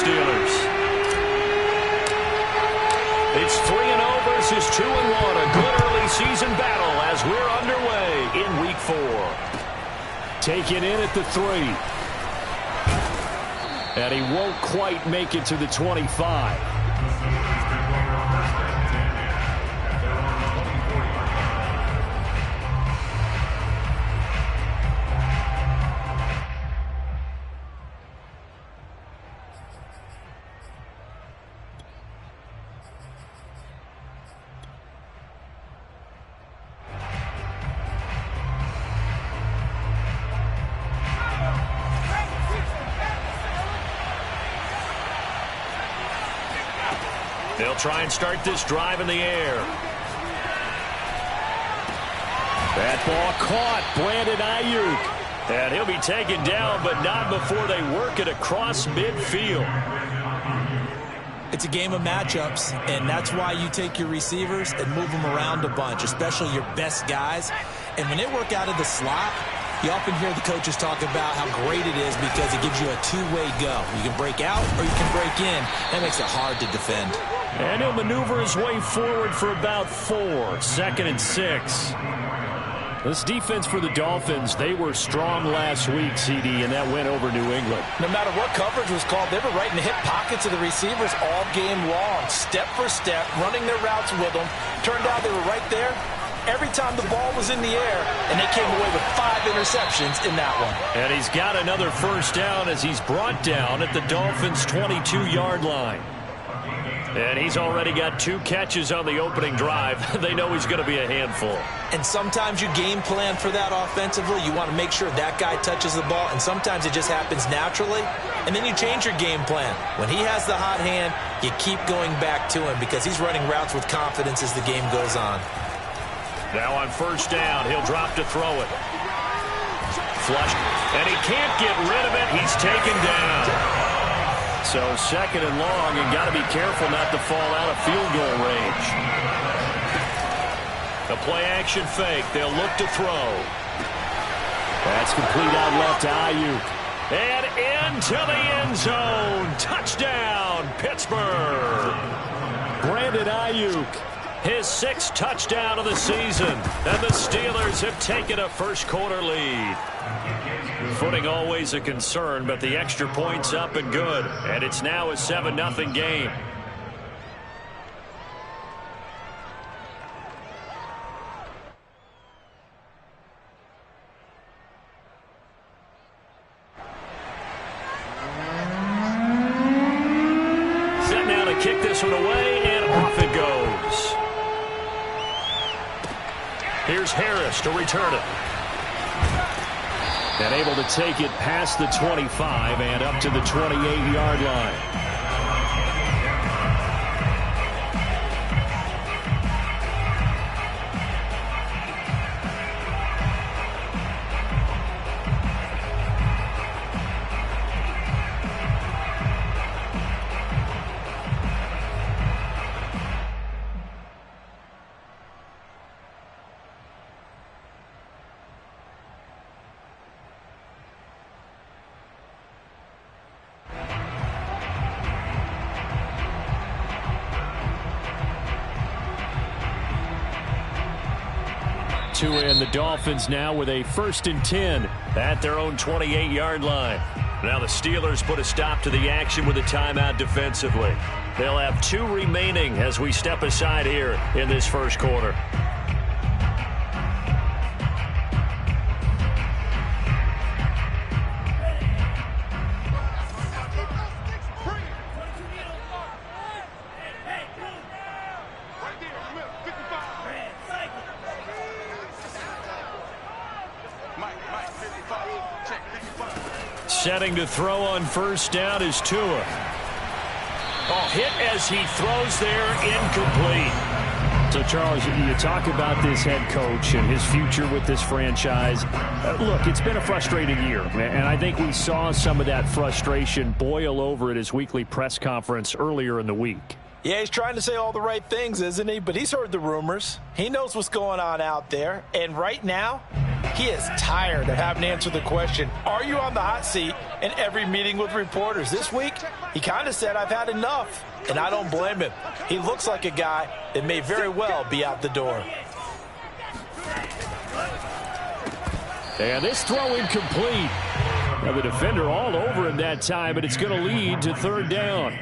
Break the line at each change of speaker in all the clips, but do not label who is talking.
Steelers. It's 3-0 versus 2-1. A good early season battle as we're underway in Week 4. Taken in at the 3. And he won't quite make it to the 25. They'll try and start this drive in the air. That ball caught. Brandon Ayuk. And he'll be taken down, but not before they work it across midfield.
It's a game of matchups, and that's why you take your receivers and move them around a bunch, especially your best guys. And when they work out of the slot, you often hear the coaches talk about how great it is because it gives you a two-way go. You can break out or you can break in. That makes it hard to defend.
And he'll maneuver his way forward for about 4. 2nd and 6. This defense for the Dolphins, they were strong last week, CD, and that went over New England.
No matter what coverage was called, they were right in the hip pockets of the receivers all game long, step for step, running their routes with them. Turned out they were right there every time the ball was in the air, and they came away with 5 interceptions in that one.
And he's got another first down as he's brought down at the Dolphins' 22-yard line. And he's already got 2 catches on the opening drive. They know he's going to be a handful.
And sometimes you game plan for that offensively. You want to make sure that guy touches the ball, and sometimes it just happens naturally. And then you change your game plan. When he has the hot hand, you keep going back to him because he's running routes with confidence as the game goes on.
Now on first down, he'll drop to throw it. Flushed, and he can't get rid of it. He's taken down. So 2nd and long, and got to be careful not to fall out of field goal range. A play-action fake. They'll look to throw. That's complete out left to Ayuk. And into the end zone. Touchdown, Pittsburgh. Brandon Ayuk, his 6th touchdown of the season. And the Steelers have taken a first-quarter lead. Footing always a concern, but the extra point's up and good. And it's now a 7-0 game. Set now to kick this one away, and off it goes. Here's Harris to return it. And able to take it past the 25 and up to the 28-yard line. And the Dolphins now with a 1st and 10 at their own 28-yard line. Now the Steelers put a stop to the action with a timeout defensively. They'll have 2 remaining as we step aside here in this first quarter. Setting to throw on first down is Tua. Oh, hit as he throws there, incomplete. So, Charles, you talk about this head coach and his future with this franchise. Look, it's been a frustrating year, and I think we saw some of that frustration boil over at his weekly press conference earlier in the week.
Yeah, he's trying to say all the right things, isn't he? But he's heard the rumors. He knows what's going on out there. And right now, He is tired of having to answer the question, are you on the hot seat, in every meeting with reporters. This week, he kind of said, I've had enough, and I don't blame him. He looks like a guy that may very well be out the door.
And this throw incomplete. Now the defender all over him that time, but it's going to lead to third down.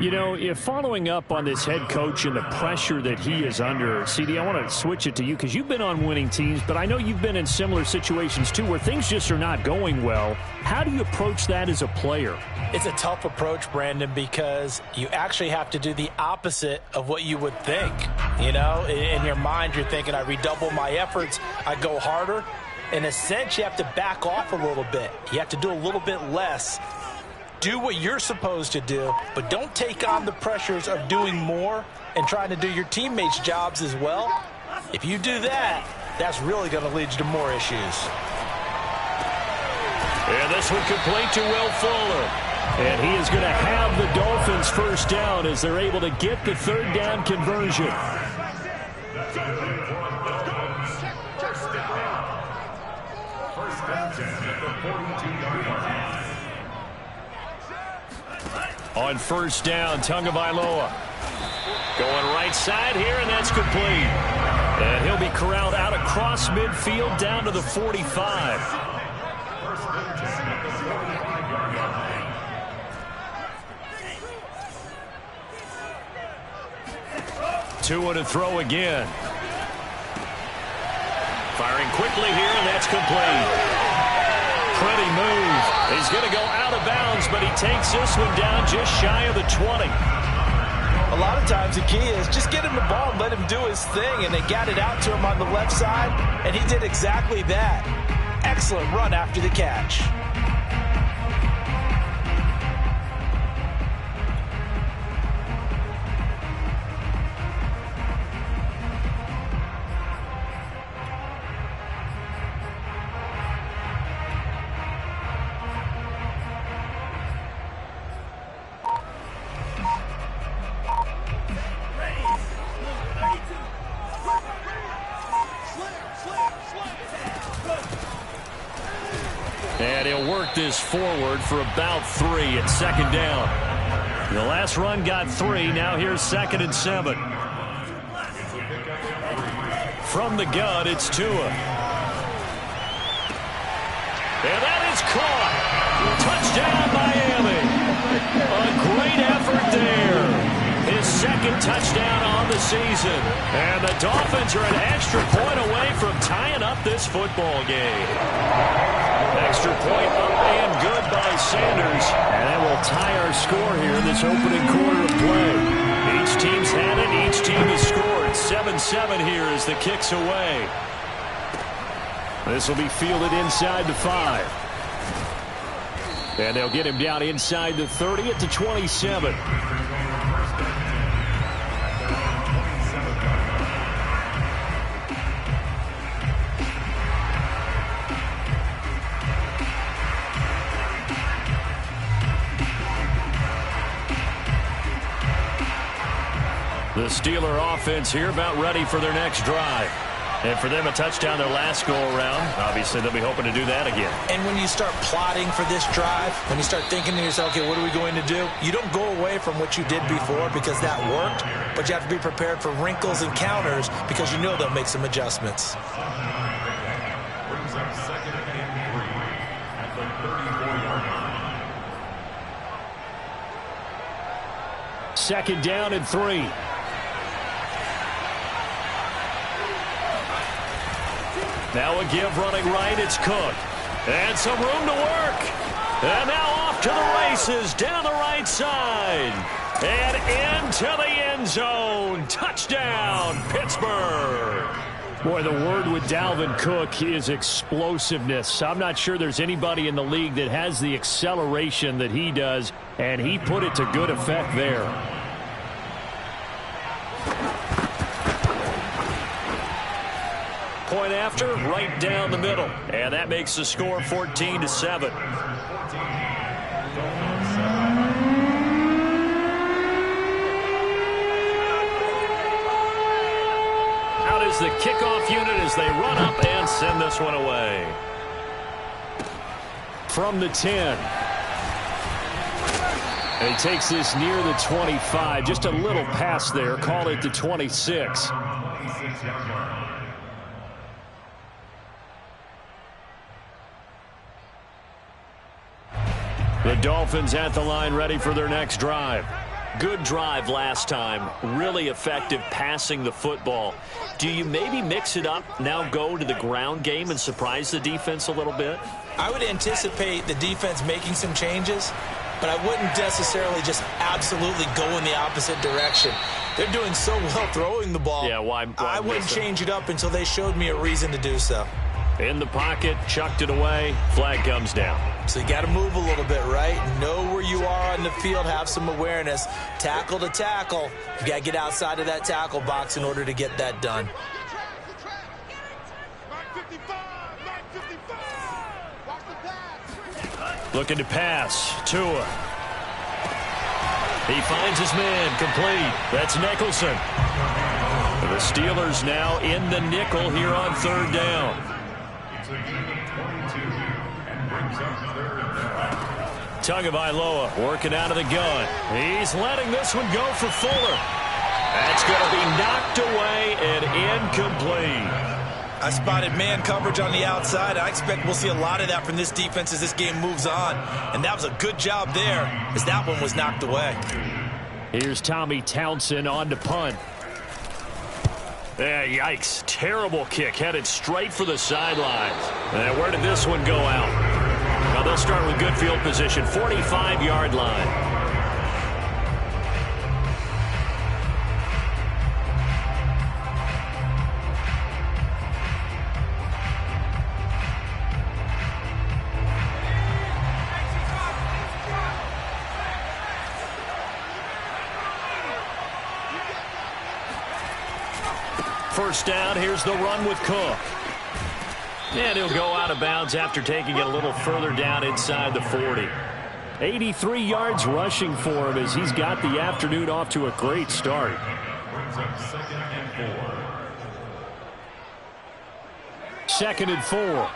You know, if following up on this head coach and the pressure that he is under, CD, I want to switch it to you because you've been on winning teams, but I know you've been in similar situations too where things just are not going well. How do you approach that as a player?
It's a tough approach, Brandon, because you actually have to do the opposite of what you would think. You know, in your mind, you're thinking, I redouble my efforts, I go harder. In a sense, you have to back off a little bit. You have to do a little bit less. Do what you're supposed to do, but don't take on the pressures of doing more and trying to do your teammates' jobs as well. If you do that, that's really going to lead you to more issues.
And this one complete to Will Fuller. And he is going to have the Dolphins first down as they're able to get the third down conversion. On first down, Tagovailoa going right side here, and that's complete. And he'll be corralled out across midfield down to the 45. Two to throw again. Firing quickly here, and that's complete. Pretty move. He's going to go out of bounds, but he takes this one down just shy of the 20.
A lot of times the key is just get him the ball and let him do his thing, and they got it out to him on the left side, and he did exactly that. Excellent run after the catch.
And he'll work this forward for about 3 at second down. The last run got 3. Now here's 2nd and 7. From the gun, it's Tua. And that is caught. Touchdown, Miami. A great effort there. His 2nd touchdown on the season. And the Dolphins are an extra point away from tying up this football game. Extra point up and good by Sanders. And that will tie our score here in this opening quarter of play. Each team's had it. Each team has scored. 7-7 here as the kick's away. This will be fielded inside the 5. And they'll get him down inside the 30 at the 27. The Steeler offense here about ready for their next drive. And for them, a touchdown their last go-around. Obviously, they'll be hoping to do that again.
And when you start plotting for this drive, when you start thinking to yourself, okay, what are we going to do? You don't go away from what you did before because that worked, but you have to be prepared for wrinkles and counters because you know they'll make some adjustments.
Second down and 3. Now a give running right, it's Cook. And some room to work. And now off to the races, down the right side. And into the end zone. Touchdown, Pittsburgh. Boy, the word with Dalvin Cook is explosiveness. I'm not sure there's anybody in the league that has the acceleration that he does, and he put it to good effect there. Point after, right down the middle. And that makes the score 14-7. Out is goes the kickoff unit as they run up and send this one away. From the 10. And he takes this near the 25. Just a little pass there. Call it the 26. The Dolphins at the line ready for their next drive. Good drive last time. Really effective passing the football. Do you maybe mix it up, now go to the ground game and surprise the defense a little bit?
I would anticipate the defense making some changes, but I wouldn't necessarily just absolutely go in the opposite direction. They're doing so well throwing the ball.
Yeah, why
I wouldn't change it up until they showed me a reason to do so.
In the pocket, chucked it away, flag comes down.
So you got to move a little bit, right? Know where you are on the field, have some awareness. Tackle to tackle. You got to get outside of that tackle box in order to get that done.
Looking to pass. Tua. He finds his man, complete. That's Nicholson. The Steelers now in the nickel here on third down. Tagovailoa working out of the gun. He's letting this one go for Fuller. That's going to be knocked away and incomplete.
I spotted man coverage on the outside. I expect we'll see a lot of that from this defense as this game moves on. And that was a good job there as that one was knocked away.
Here's Tommy Townsend on to punt. Yikes. Terrible kick. Headed straight for the sidelines. And where did this one go out? Well, they'll start with good field position. 45-yard line. First down, here's the run with Cook. And he'll go out of bounds after taking it a little further down inside the 40. 83 yards rushing for him as he's got the afternoon off to a great start. Second and 4.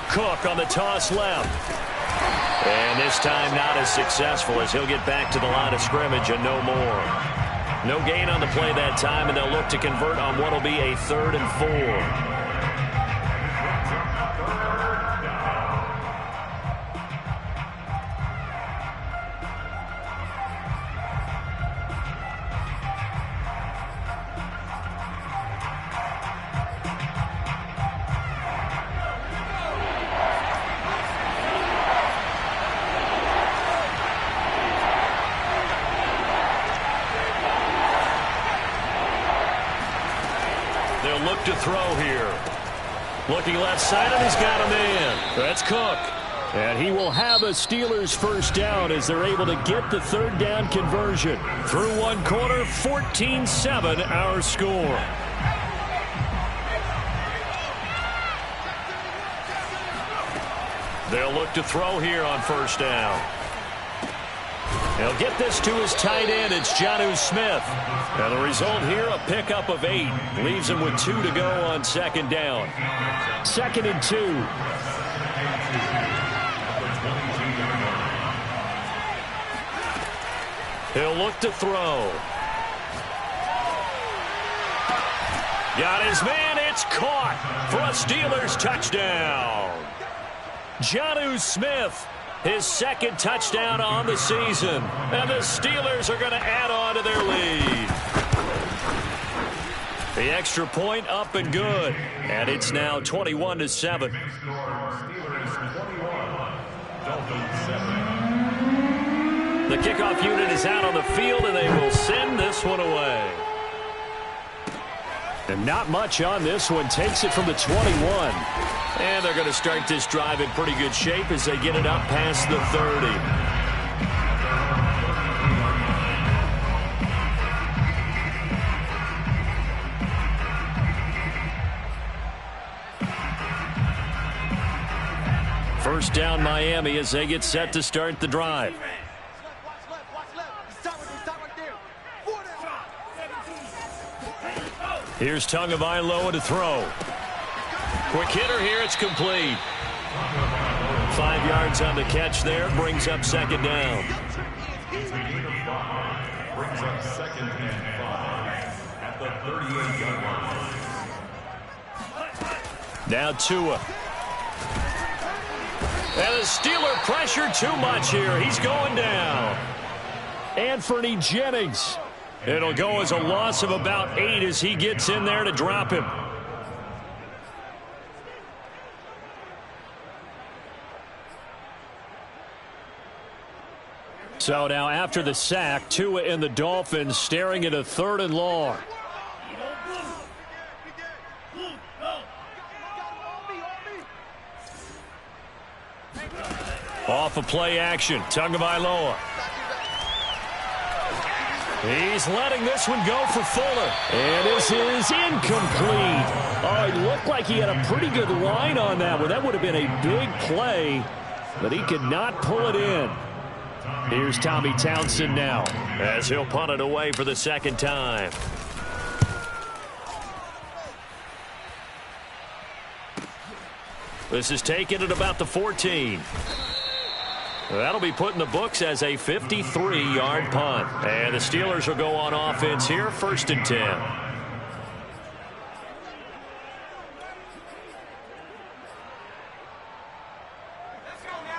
Cook on the toss left. And this time not as successful as he'll get back to the line of scrimmage and no more. No gain on the play that time, and they'll look to convert on what will be a 3rd and 4. Look to throw here. Looking left side, and he's got a man. That's Cook. And he will have a Steelers first down as they're able to get the third down conversion. Through one quarter, 14-7 our score. They'll look to throw here on first down. He'll get this to his tight end. It's Jonnu Smith. And the result here, a pickup of 8. Leaves him with 2 to go on second down. 2nd and 2. He'll look to throw. Got his man. It's caught for a Steelers touchdown. Jonnu Smith. His second touchdown on the season. And the Steelers are going to add on to their lead. The extra point up and good. And it's now 21-7. The kickoff unit is out on the field, and they will send this one away. And not much on this one. Takes it from the 21. And they're going to start this drive in pretty good shape as they get it up past the 30. First down Miami as they get set to start the drive. Here's Tagovailoa to throw. Quick hitter here. It's complete. 5 yards on the catch there. Brings up second down.
Brings up second and 5 at the 38-yard line.
Now Tua. And the Steeler pressure too much here. He's going down. Anthony Jennings. It'll go as a loss of about 8 as he gets in there to drop him. So now after the sack, Tua and the Dolphins staring at a 3rd and long. Off of play action, Tagovailoa. He's letting this one go for Fuller. And this is incomplete. Oh, it looked like he had a pretty good line on that one. That would have been a big play, but he could not pull it in. Here's Tommy Townsend now, as he'll punt it away for the second time. This is taken at about the 14. That'll be put in the books as a 53-yard punt. And the Steelers will go on offense here, 1st and 10.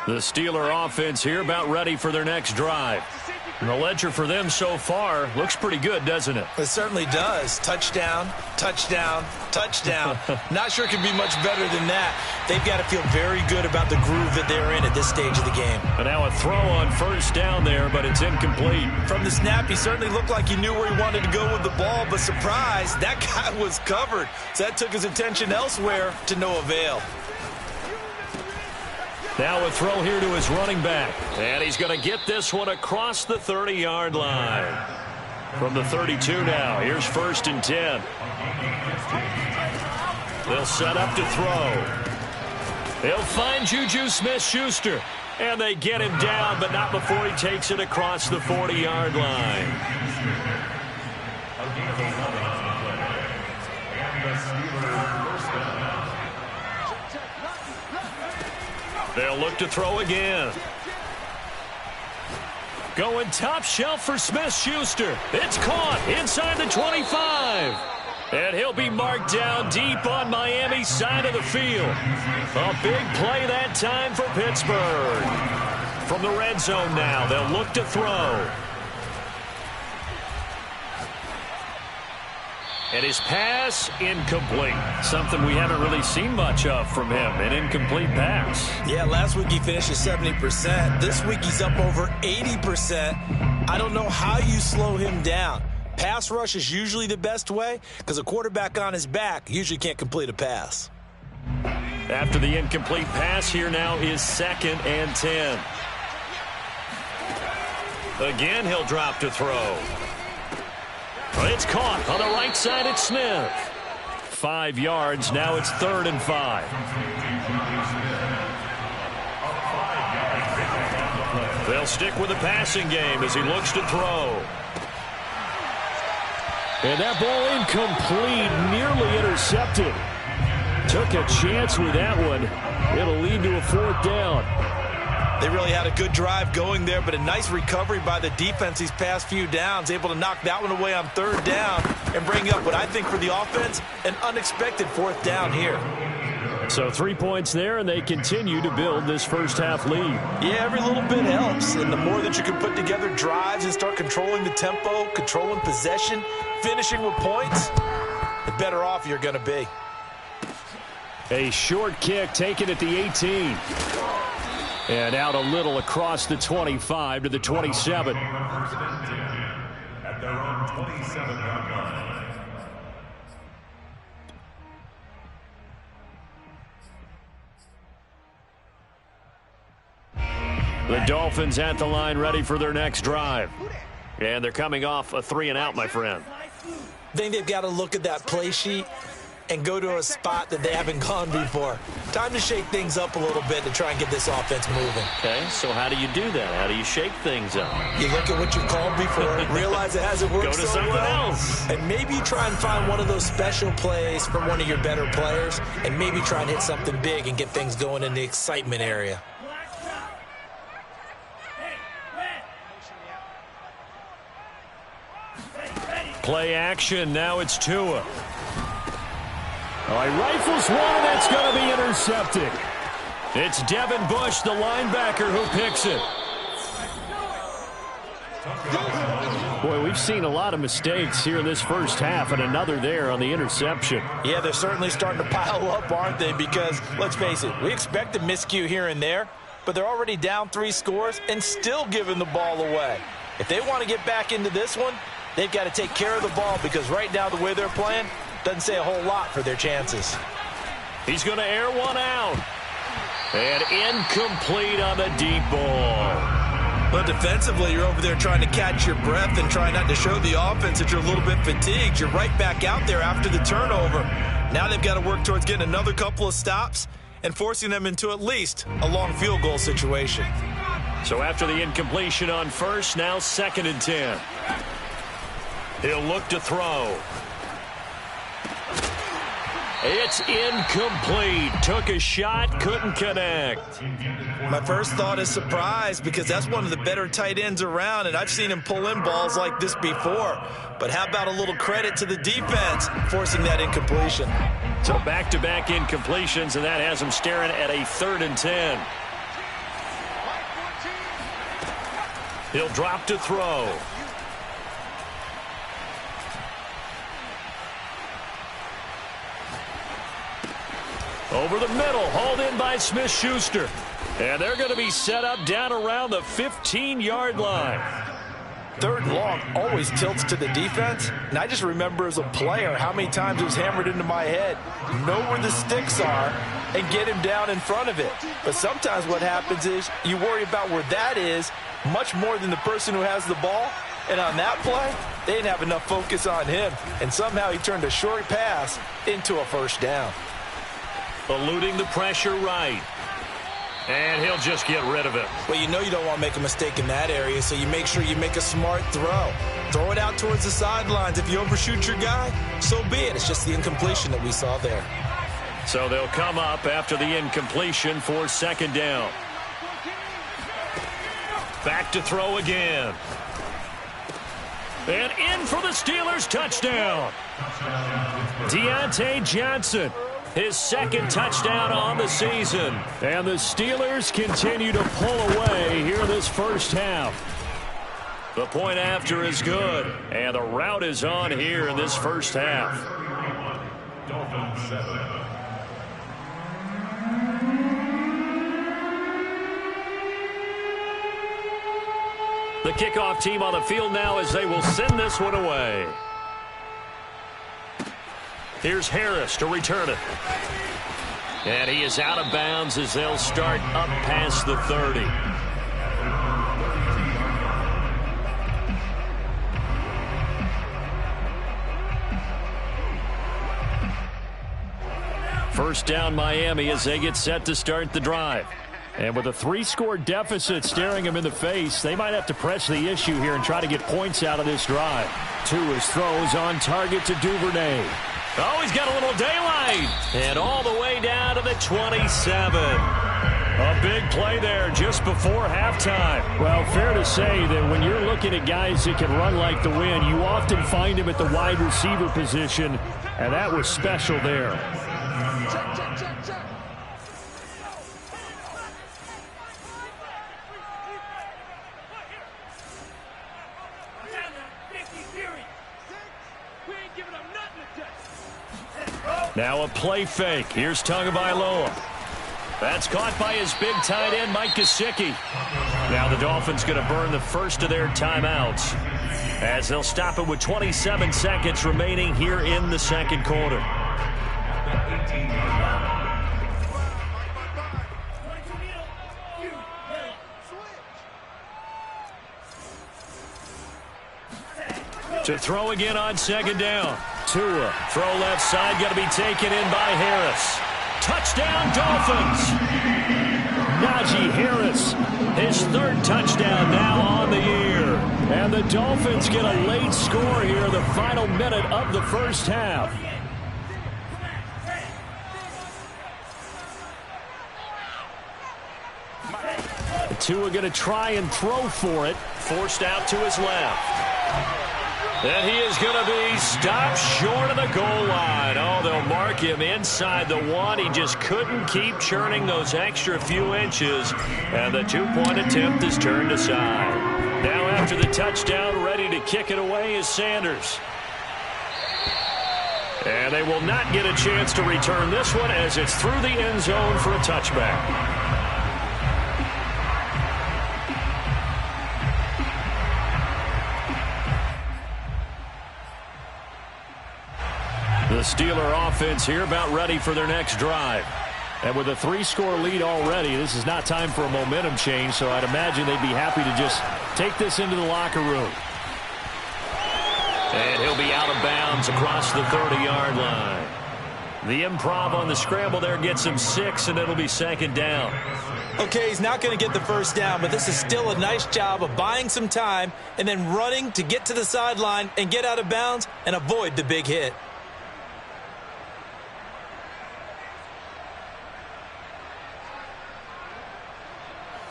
The Steeler offense here about ready for their next drive. And the ledger for them so far looks pretty good, doesn't it?
It certainly does. Touchdown, touchdown, touchdown. Not sure it can be much better than that. They've got to feel very good about the groove that they're in at this stage of the game.
And now a throw on 1st down there, but it's incomplete.
From the snap, he certainly looked like he knew where he wanted to go with the ball, but surprise, that guy was covered. So that took his attention elsewhere to no avail.
Now a throw here to his running back. And he's going to get this one across the 30-yard line. From the 32 now, here's 1st and 10. They'll set up to throw. They'll find Juju Smith-Schuster. And they get him down, but not before he takes it across the 40-yard line. They'll look to throw again. Going top shelf for Smith-Schuster. It's caught inside the 25. And he'll be marked down deep on Miami's side of the field. A big play that time for Pittsburgh. From the red zone now, they'll look to throw. And his pass, incomplete. Something we haven't really seen much of from him, an incomplete pass.
Yeah, last week he finished at 70%. This week he's up over 80%. I don't know how you slow him down. Pass rush is usually the best way because a quarterback on his back usually can't complete a pass.
After the incomplete pass, here now is 2nd and 10. Again, he'll drop to throw. It's caught on the right side. It's Smith. 5 yards. Now it's 3rd and 5. They'll stick with the passing game as he looks to throw. And that ball incomplete, nearly intercepted. Took a chance with that one. It'll lead to a 4th down.
They really had a good drive going there, but a nice recovery by the defense these past few downs, able to knock that one away on 3rd down and bring up what I think for the offense, an unexpected 4th down here.
So 3 points there, and they continue to build this first half lead.
Yeah, every little bit helps, and the more that you can put together drives and start controlling the tempo, controlling possession, finishing with points, the better off you're going to be.
A short kick taken at the 18. And out a little across the 25 to the 27.
At their own 27-yard line.
The Dolphins at the line ready for their next drive. And they're coming off a 3-and-out, my friend.
I think they've got to look at that play sheet and go to a spot that they haven't gone before. Time to shake things up a little bit to try and get this offense moving.
Okay, so how do you do that? How do you shake things up?
You look at what you've called before, realize it hasn't worked
Go to
so
something
well,
else.
and maybe try and find one of those special plays from one of your better players, and maybe try and hit something big and get things going in the excitement area.
Play action. Now it's Tua. He rifles one, and that's going to be intercepted. It's Devin Bush, the linebacker, who picks it. Boy, we've seen a lot of mistakes here in this first half, and another there on the interception.
Yeah, they're certainly starting to pile up, aren't they? Because, let's face it, we expect a miscue here and there, but they're already down 3 scores and still giving the ball away. If they want to get back into this one, they've got to take care of the ball, because right now the way they're playing doesn't say a whole lot for their chances.
He's going to air one out. And incomplete on the deep ball.
But defensively, you're over there trying to catch your breath and try not to show the offense that you're a little bit fatigued. You're right back out there after the turnover. Now they've got to work towards getting another couple of stops and forcing them into at least a long field goal situation.
So after the incompletion on first, now 2nd and 10. He'll look to throw. It's incomplete. Took a shot, couldn't connect.
My first thought is surprise, because that's one of the better tight ends around, and I've seen him pull in balls like this before. But how about a little credit to the defense forcing that incompletion?
So back-to-back incompletions, and that has him staring at a 3rd and 10. He'll drop to throw. Over the middle, hauled in by Smith-Schuster. And they're going to be set up down around the 15-yard line.
3rd and long always tilts to the defense. And I just remember as a player how many times it was hammered into my head. Know where the sticks are and get him down in front of it. But sometimes what happens is you worry about where that is much more than the person who has the ball. And on that play, they didn't have enough focus on him. And somehow he turned a short pass into a 1st down.
Eluding the pressure right. And he'll just get rid of it.
Well, you know you don't want to make a mistake in that area, so you make sure you make a smart throw. Throw it out towards the sidelines. If you overshoot your guy, so be it. It's just the incompletion that we saw there.
So they'll come up after the incompletion for 2nd down. Back to throw again. And in for the Steelers, touchdown. Deontay Johnson. His 2nd touchdown on the season. And the Steelers continue to pull away here in this first half. The point after is good. And the route is on here in this first half.
Dolphins 7.
The kickoff team on the field now as they will send this one away. Here's Harris to return it. And he is out of bounds as they'll start up past the 30. First down Miami as they get set to start the drive. And with a 3-score deficit staring them in the face, they might have to press the issue here and try to get points out of this drive. Tua's throws on target to Duvernay. Oh, he's got a little daylight. And all the way down to the 27. A big play there just before halftime. Well, fair to say that when you're looking at guys that can run like the wind, you often find him at the wide receiver position, and that was special there. Now a play fake. Here's Tagovailoa. That's caught by his big tight end, Mike Gesicki. Now the Dolphins going to burn the first of their timeouts as they'll stop it with 27 seconds remaining here in the 2nd quarter. To throw again on 2nd down. Tua, throw left side, going to be taken in by Harris. Touchdown, Dolphins. Najee Harris, his third touchdown now on the year. And the Dolphins get a late score here, the final minute of the first half. Tua going to try and throw for it. Forced out to his left. And he is going to be stopped short of the goal line. Oh, they'll mark him inside the one. He just couldn't keep churning those extra few inches. And the two-point attempt is turned aside. Now after the touchdown, ready to kick it away is Sanders. And they will not get a chance to return this one as it's through the end zone for a touchback. The Steeler offense here about ready for their next drive. And with a 3-score lead already, this is not time for a momentum change, so I'd imagine they'd be happy to just take this into the locker room. And he'll be out of bounds across the 30-yard line. The improv on the scramble there gets him 6, and it'll be second down.
Okay, he's not going to get the first down, but this is still a nice job of buying some time and then running to get to the sideline and get out of bounds and avoid the big hit.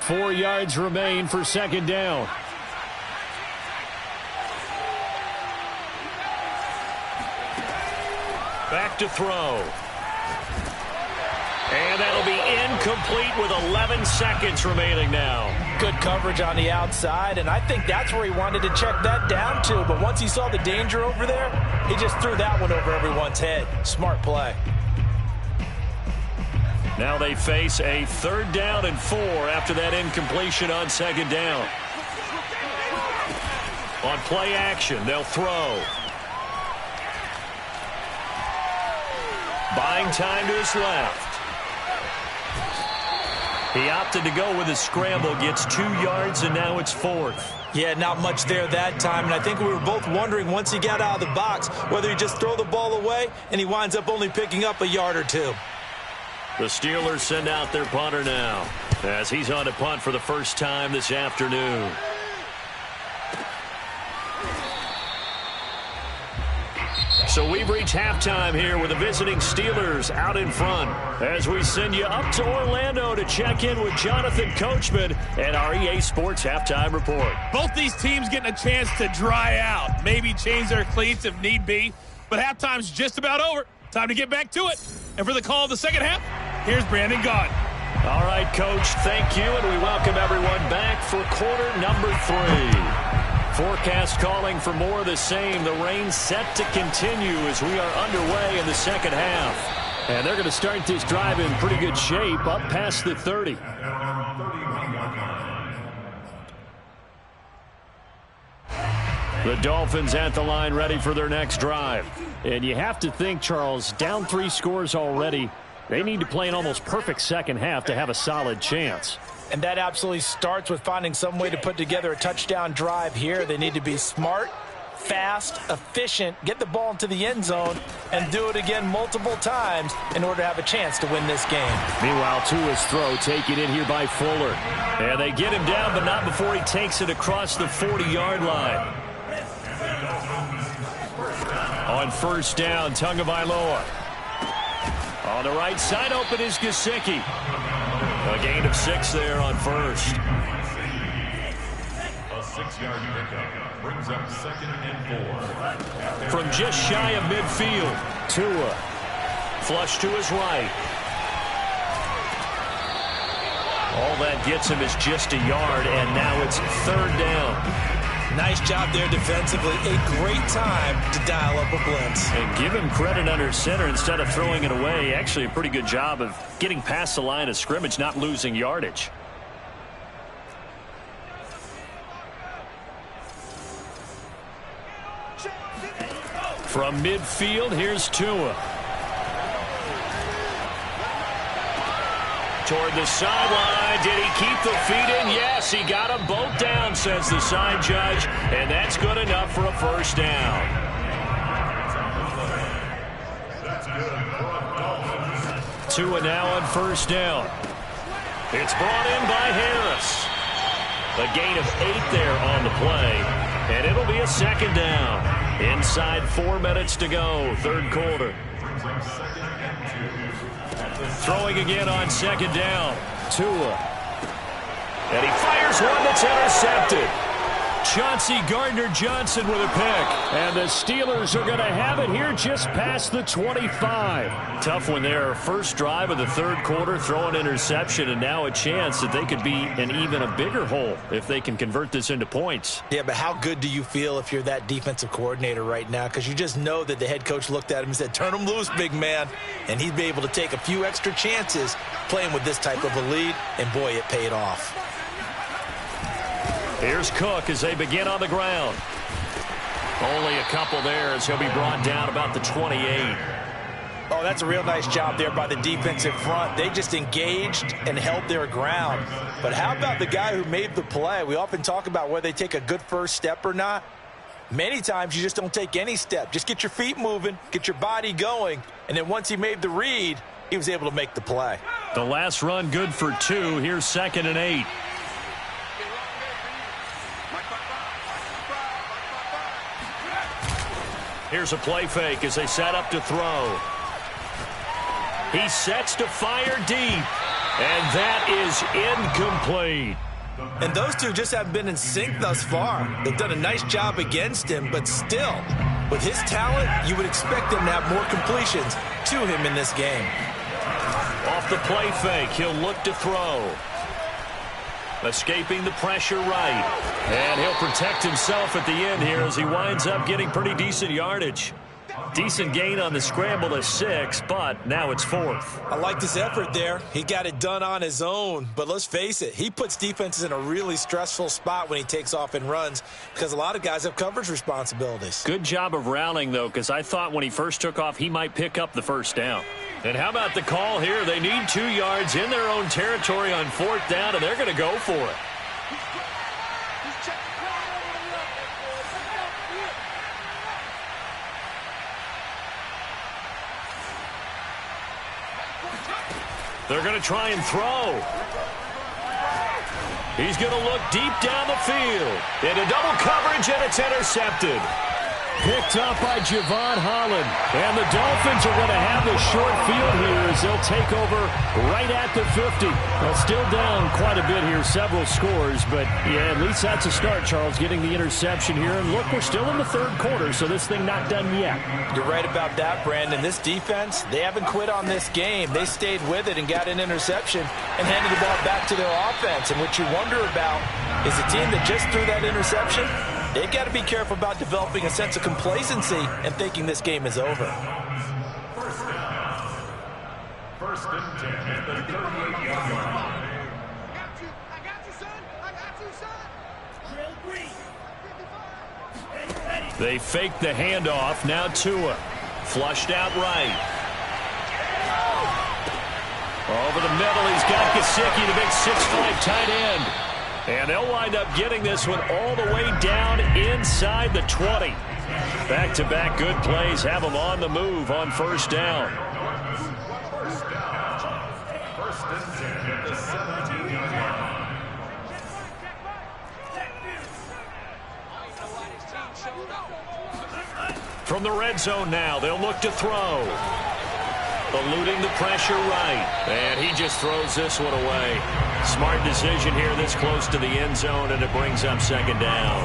Four yards remain for second down. Back to throw. And that'll be incomplete with 11 seconds remaining now.
Good coverage on the outside, and I think that's where he wanted to check that down to. But once he saw the danger over there, he just threw that one over everyone's head. Smart play.
Now they face a 3rd down and 4 after that incompletion on second down. On play action, they'll throw. Buying time to his left. He opted to go with his scramble, gets 2 yards, and now it's 4th.
Yeah, not much there that time, and I think we were both wondering once he got out of the box whether he just throw the ball away, and he winds up only picking up a yard or 2.
The Steelers send out their punter now as he's on to punt for the first time this afternoon. So we've reached halftime here with the visiting Steelers out in front as we send you up to Orlando to check in with Jonathan Coachman and our EA Sports Halftime Report.
Both these teams getting a chance to dry out, maybe change their cleats if need be, but halftime's just about over. Time to get back to it. And for the call of the second half, here's Brandon Gaudin.
All right, Coach, thank you, and we welcome everyone back for quarter number 3. Forecast calling for more of the same. The rain set to continue as we are underway in the second half. And they're going to start this drive in pretty good shape, up past the 30. The Dolphins at the line ready for their next drive. And you have to think, Charles, down 3 scores already. They need to play an almost perfect second half to have a solid chance.
And that absolutely starts with finding some way to put together a touchdown drive here. They need to be smart, fast, efficient, get the ball into the end zone, and do it again multiple times in order to have a chance to win this game.
Meanwhile, Tua's throw taken in here by Fuller. And they get him down, but not before he takes it across the 40-yard line. On first down, Tagovailoa. On the right side, open is Gesicki. A gain of 6 there on first.
A 6-yard pickup brings up 2nd and 4.
From just shy of midfield, Tua. Flush to his right. All that gets him is just a yard, and now it's 3rd down.
Nice job there defensively. A great time to dial up a blitz.
And give him credit under center instead of throwing it away. Actually, a pretty good job of getting past the line of scrimmage, not losing yardage. From midfield, here's Tua. Toward the sideline. Did he keep the feet in? Yes, he got them both down, says the side judge. And that's good enough for a first down. Tua now on first down. It's brought in by Harris. A gain of 8 there on the play. And it'll be a second down. Inside 4 minutes to go, third quarter. Throwing again on second down. Tua. And he fires one that's intercepted. Chauncey Gardner-Johnson with a pick. And the Steelers are going to have it here just past the 25. Tough one there. First drive of the third quarter, throw an interception, and now a chance that they could be in even a bigger hole if they can convert this into points.
Yeah, but how good do you feel if you're that defensive coordinator right now? Because you just know that the head coach looked at him and said, turn him loose, big man. And he'd be able to take a few extra chances playing with this type of a lead, and boy, it paid off.
Here's Cook as they begin on the ground. Only a couple there as he'll be brought down about the 28.
Oh, that's a real nice job there by the defensive front. They just engaged and held their ground. But how about the guy who made the play? We often talk about whether they take a good first step or not. Many times you just don't take any step. Just get your feet moving, get your body going, and then once he made the read, he was able to make the play.
The last run good for 2. Here's 2nd and 8. Here's a play fake as they set up to throw. He sets to fire deep, and that is incomplete.
And those two just haven't been in sync thus far. They've done a nice job against him, but still, with his talent, you would expect them to have more completions to him in this game.
Off the play fake, he'll look to throw. Escaping the pressure right. And he'll protect himself at the end here as he winds up getting pretty decent yardage. Decent gain on the scramble to 6, but now it's 4th.
I liked his effort there. He got it done on his own. But let's face it, he puts defenses in a really stressful spot when he takes off and runs because a lot of guys have coverage responsibilities.
Good job of rallying, though, because I thought when he first took off, he might pick up the first down. And how about the call here? They need 2 yards in their own territory on 4th down, and they're going to go for it. They're going to try and throw. He's going to look deep down the field. Into double coverage, and it's intercepted. Picked up by Javon Holland. And the Dolphins are going to have the short field here as they'll take over right at the 50. Well, still down quite a bit here, several scores. But, yeah, at least that's a start, Charles, getting the interception here. And, look, we're still in the third quarter, so this thing not done yet.
You're right about that, Brandon. This defense, they haven't quit on this game. They stayed with it and got an interception and handed the ball back to their offense. And what you wonder about is a team that just threw that interception, they've got to be careful about developing a sense of complacency and thinking this game is over.
First and 10 at the 38-yard line.
I got you, son. I got you, son. Drill green.
They fake the handoff. Now Tua. Flushed out right. Over the middle, he's got Gesicki, the big 6'5" tight end. And they'll wind up getting this one all the way down inside the 20. Back-to-back good plays have them on the move on first down.
First and 10 at the 17-yard line.
From the red zone now, they'll look to throw. Eluding the pressure right. And he just throws this one away. Smart decision here this close to the end zone, and it brings up second down.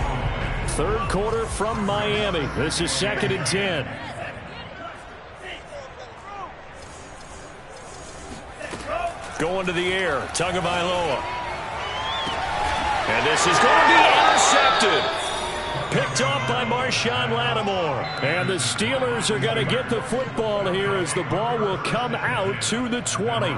Third quarter from Miami. This is 2nd and 10. Going to the air. Tagovailoa. And this is going to be intercepted. Picked off by Marshawn Lattimore. And the Steelers are going to get the football here as the ball will come out to the 20.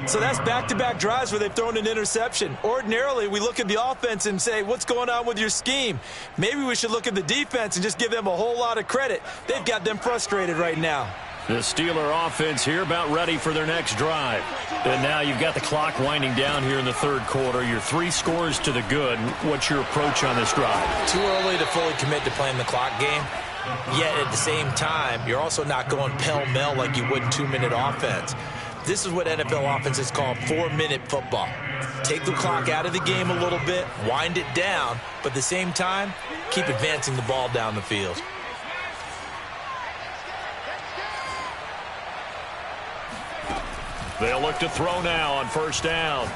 So that's back-to-back drives where they've thrown an interception. Ordinarily, we look at the offense and say, what's going on with your scheme? Maybe we should look at the defense and just give them a whole lot of credit. They've got them frustrated right now.
The Steeler offense here about ready for their next drive. And now you've got the clock winding down here in the third quarter. You're 3 scores to the good. What's your approach on this drive?
Too early to fully commit to playing the clock game. Yet at the same time, you're also not going pell-mell like you would in 2-minute offense. This is what NFL offenses call 4-minute football. Take the clock out of the game a little bit, wind it down, but at the same time, keep advancing the ball down the field.
They'll look to throw now on first down.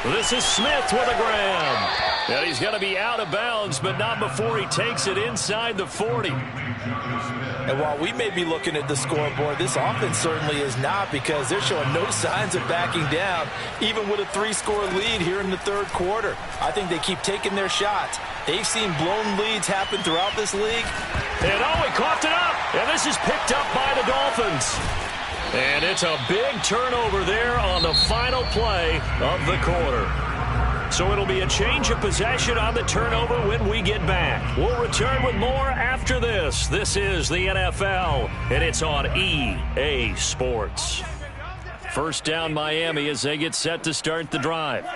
This is Smith with a grab. And he's going to be out of bounds, but not before he takes it inside the 40.
And while we may be looking at the scoreboard, this offense certainly is not, because they're showing no signs of backing down, even with a 3-score lead here in the third quarter. I think they keep taking their shots. They've seen blown leads happen throughout this league.
And he coughed it up. And this is picked up by the Dolphins. And it's a big turnover there on the final play of the quarter. So it'll be a change of possession on the turnover when we get back. We'll return with more after this. This is the NFL, and it's on EA Sports. First down Miami as they get set to start the drive.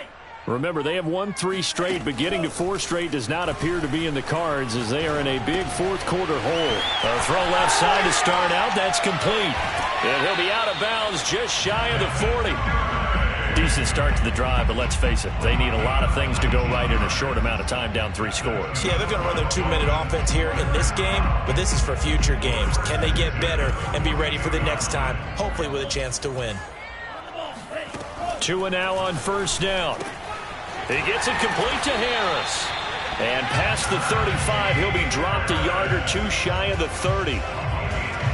Remember, they have won 3 straight, but getting to 4 straight does not appear to be in the cards as they are in a big fourth quarter hole. A throw left side to start out. That's complete. And he'll be out of bounds just shy of the 40. Decent start to the drive, but let's face it, they need a lot of things to go right in a short amount of time, down 3 scores.
Yeah, they're going to run their 2-minute offense here in this game, but this is for future games. Can they get better and be ready for the next time, hopefully with a chance to win?
2 and now on first down. He gets it complete to Harris. And past the 35, he'll be dropped a yard or 2 shy of the 30.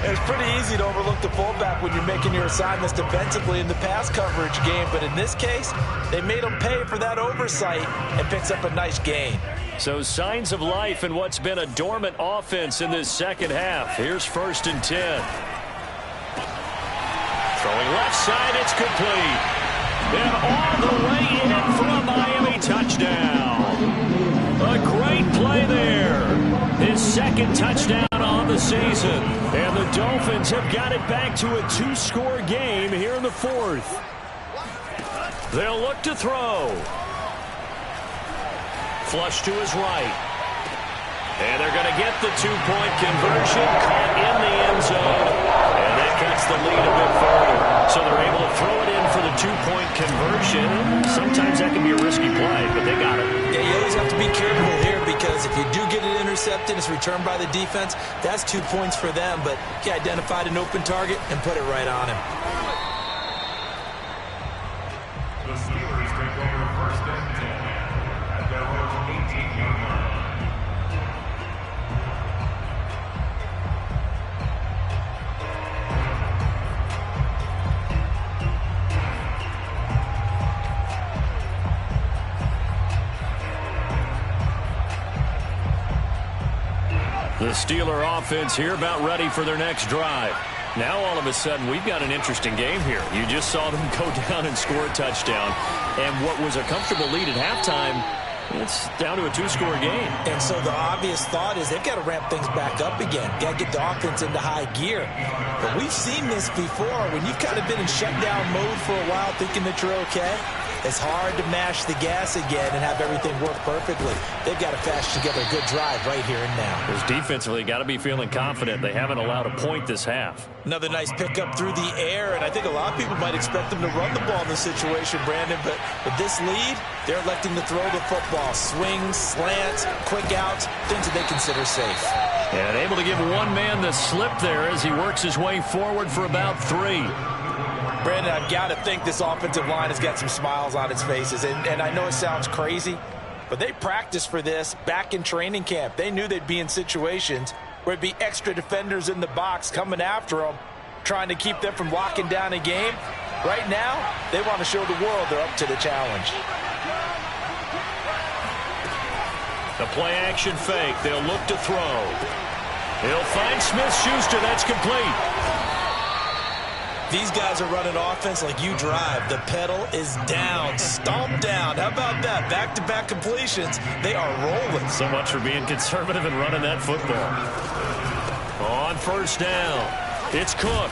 It's pretty easy to overlook the fullback when you're making your assignments defensively in the pass coverage game, but in this case, they made him pay for that oversight and picks up a nice gain.
So signs of life in what's been a dormant offense in this second half. Here's 1st and 10. Throwing left side, it's complete. And all the way in for a Miami touchdown. A great play there. His 2nd touchdown on the season. And the Dolphins have got it back to a 2-score game here in the 4th. They'll look to throw. Flush to his right. And they're going to get the 2-point conversion. Caught in the end zone. And that cuts the lead a bit further. So they're able to throw it in for the 2-point conversion. Sometimes that can be a risky play, but they got it.
Yeah, you always have to be careful here, because if you do get it intercepted, it's returned by the defense, that's 2 points for them. But he identified an open target and put it right on him.
The Steelers take over 1st and 10 at their own 18-yard line.
The Steeler offense here about ready for their next drive. Now all of a sudden we've got an interesting game here. You just saw them go down and score a touchdown. And what was a comfortable lead at halftime, it's down to a 2-score game.
And so the obvious thought is they've got to ramp things back up again. Got to get the offense into high gear. But we've seen this before. When you've kind of been in shutdown mode for a while thinking that you're okay, it's hard to mash the gas again and have everything work perfectly. They've got to patch together a good drive right here and now.
Because defensively, got to be feeling confident. They haven't allowed a point this half.
Another nice pickup through the air, and I think a lot of people might expect them to run the ball in this situation, Brandon, but with this lead, they're electing to throw the football. Swings, slants, quick outs, things that they consider safe.
And able to give one man the slip there as he works his way forward for about 3.
Brandon, I've got to think this offensive line has got some smiles on its faces. And I know it sounds crazy, but they practiced for this back in training camp. They knew they'd be in situations where it'd be extra defenders in the box coming after them, trying to keep them from locking down a game. Right now, they want to show the world they're up to the challenge.
The play-action fake. They'll look to throw. He'll find Smith-Schuster. That's complete.
These guys are running offense like you drive. The pedal is down, stomped down. How about that? Back-to-back completions. They are rolling.
So much for being conservative and running that football. On first down, it's Cook.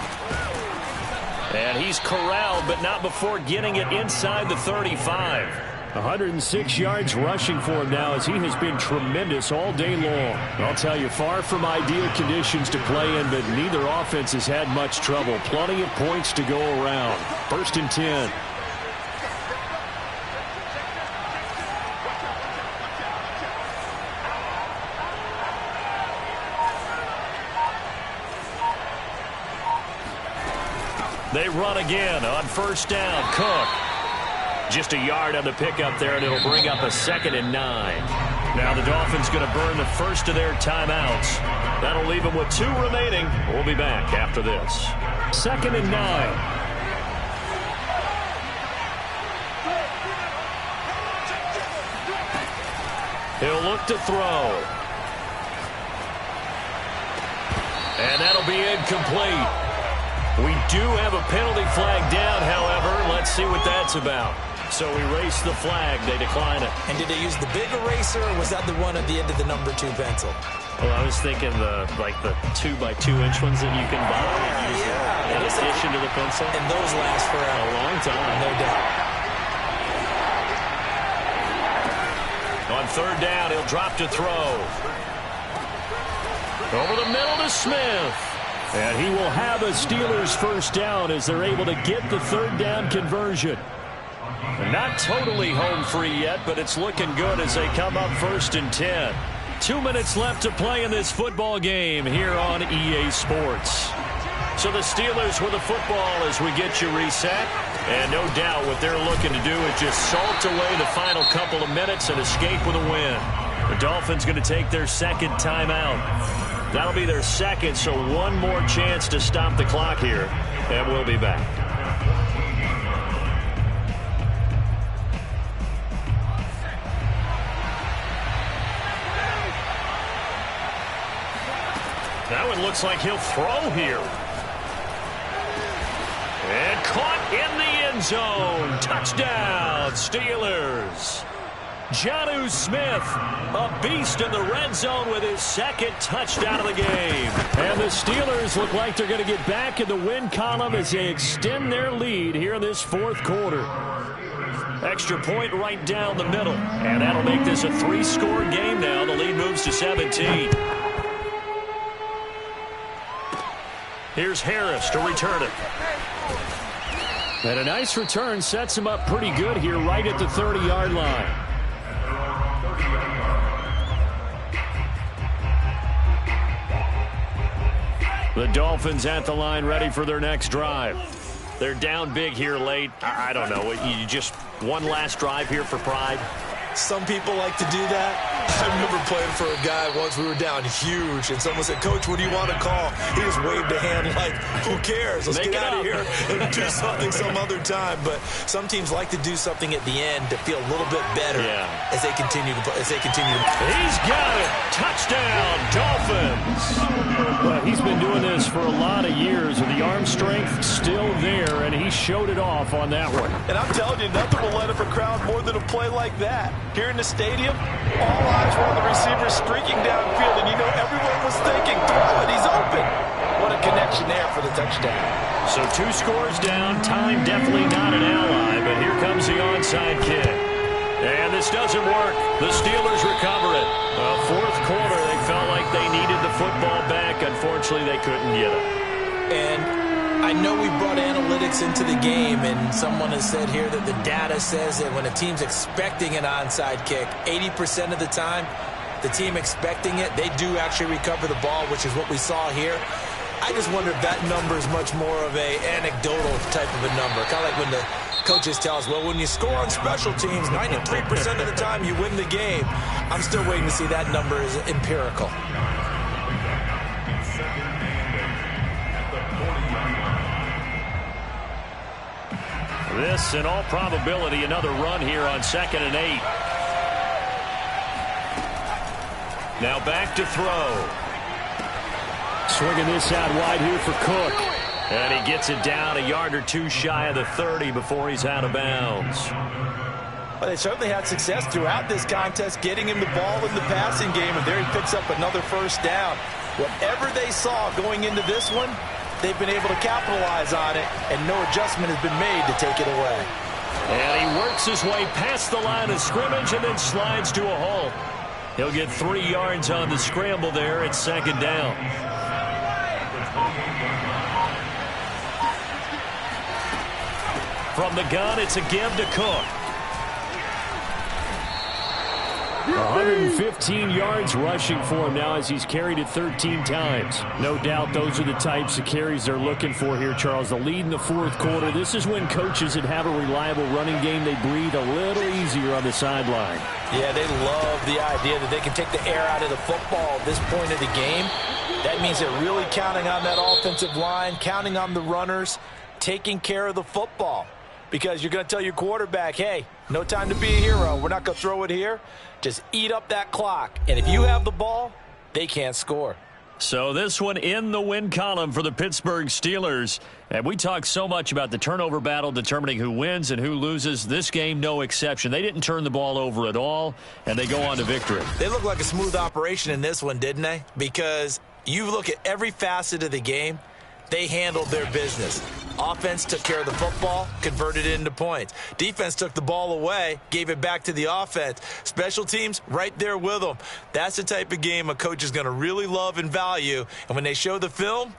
And he's corralled, but not before getting it inside the 35.
106 yards rushing for him now as he has been tremendous all day long. I'll tell you, far from ideal conditions to play in, but neither offense has had much trouble. Plenty of points to go around. 1st and 10.
They run again on first down. Cook. Just a yard on the pickup there, and it'll bring up a 2nd and 9. Now the Dolphins going to burn the first of their timeouts. That'll leave them with 2 remaining. We'll be back after this.
2nd and 9.
He'll look to throw. And that'll be incomplete. We do have a penalty flag down, however. Let's see what that's about. So erase the flag. They decline it.
And did they use the big eraser, or was that the one at the end of the number 2 pencil?
Well, I was thinking the 2x2-inch ones that you can buy in addition to the pencil.
And those last for
a long time.
No doubt.
On third down, he'll drop to throw. Over the middle to Smith.
And he will have a Steelers first down as they're able to get the 3rd down conversion.
Not totally home free yet, but it's looking good as they come up 1st and 10. 2 minutes left to play in this football game here on EA Sports. So the Steelers with the football as we get you reset. And no doubt what they're looking to do is just salt away the final couple of minutes and escape with a win. The Dolphins going to take their 2nd timeout. That'll be their 2nd, so 1 more chance to stop the clock here. And we'll be back. That one looks like he'll throw here. And caught in the end zone. Touchdown, Steelers. Jonnu Smith, a beast in the red zone with his 2nd touchdown of the game.
And the Steelers look like they're going to get back in the win column as they extend their lead here in this 4th quarter.
Extra point right down the middle. And that'll make this a 3-score game now. The lead moves to 17. Here's Harris to return it.
And a nice return sets him up pretty good here right at the 30-yard line. The Dolphins at the line ready for their next drive.
They're down big here late. I don't know. You just one last drive here for pride?
Some people like to do that. I remember playing for a guy once. We were down huge, and someone said, "Coach, what do you want to call?" He just waved a hand like, "Who cares? Let's get out of here and do something some other time." But some teams like to do something at the end to feel a little bit better as they continue to play.
He's got it. Touchdown, Dolphins.
Well, he's been doing this for a lot of years with the arm strength still there, and he showed it off on that one.
And I'm telling you, nothing will let up a crowd more than a play like that. Here in the stadium, all eyes were on the receiver streaking downfield, and you know everyone was thinking, throw it, he's open. What a connection there for the touchdown.
So 2 scores down, time definitely not an ally, but here comes the onside kick. And this doesn't work. The Steelers recover it. 4th quarter, they felt like they needed the football back. Unfortunately, they couldn't get it.
And I know we brought analytics into the game, and someone has said here that the data says that when a team's expecting an onside kick, 80% of the time, the team expecting it, they do actually recover the ball, which is what we saw here. I just wonder if that number is much more of a anecdotal type of a number. Kind of like when the coaches tell us, well, when you score on special teams, 93% of the time you win the game. I'm still waiting to see that number is empirical.
This, in all probability, another run here on 2nd and 8. Now back to throw.
Swinging this out wide here for Cook.
And he gets it down a yard or 2 shy of the 30 before he's out of bounds.
Well, they certainly had success throughout this contest, getting him the ball in the passing game, and there he picks up another first down. Whatever they saw going into this one, they've been able to capitalize on it, and no adjustment has been made to take it away.
And he works his way past the line of scrimmage and then slides to a halt. He'll get 3 yards on the scramble there at second down. From the gun, it's a give to Cook. 115 yards rushing for him now as he's carried it 13 times. No doubt those are the types of carries they're looking for here, Charles. The lead in the fourth quarter. This is when coaches that have a reliable running game, they breathe a little easier on the sideline.
Yeah, they love the idea that they can take the air out of the football at this point of the game. That means they're really counting on that offensive line, counting on the runners, taking care of the football. Because you're going to tell your quarterback, hey, no time to be a hero. We're not going to throw it here. Just eat up that clock. And if you have the ball, they can't score.
So this one in the win column for the Pittsburgh Steelers. And we talk so much about the turnover battle determining who wins and who loses. This game, no exception. They didn't turn the ball over at all, and they go on to victory.
They look like a smooth operation in this one, didn't they? Because you look at every facet of the game, they handled their business. Offense took care of the football, converted it into points. Defense took the ball away, gave it back to the offense. Special teams, right there with them. That's the type of game a coach is going to really love and value. And when they show the film,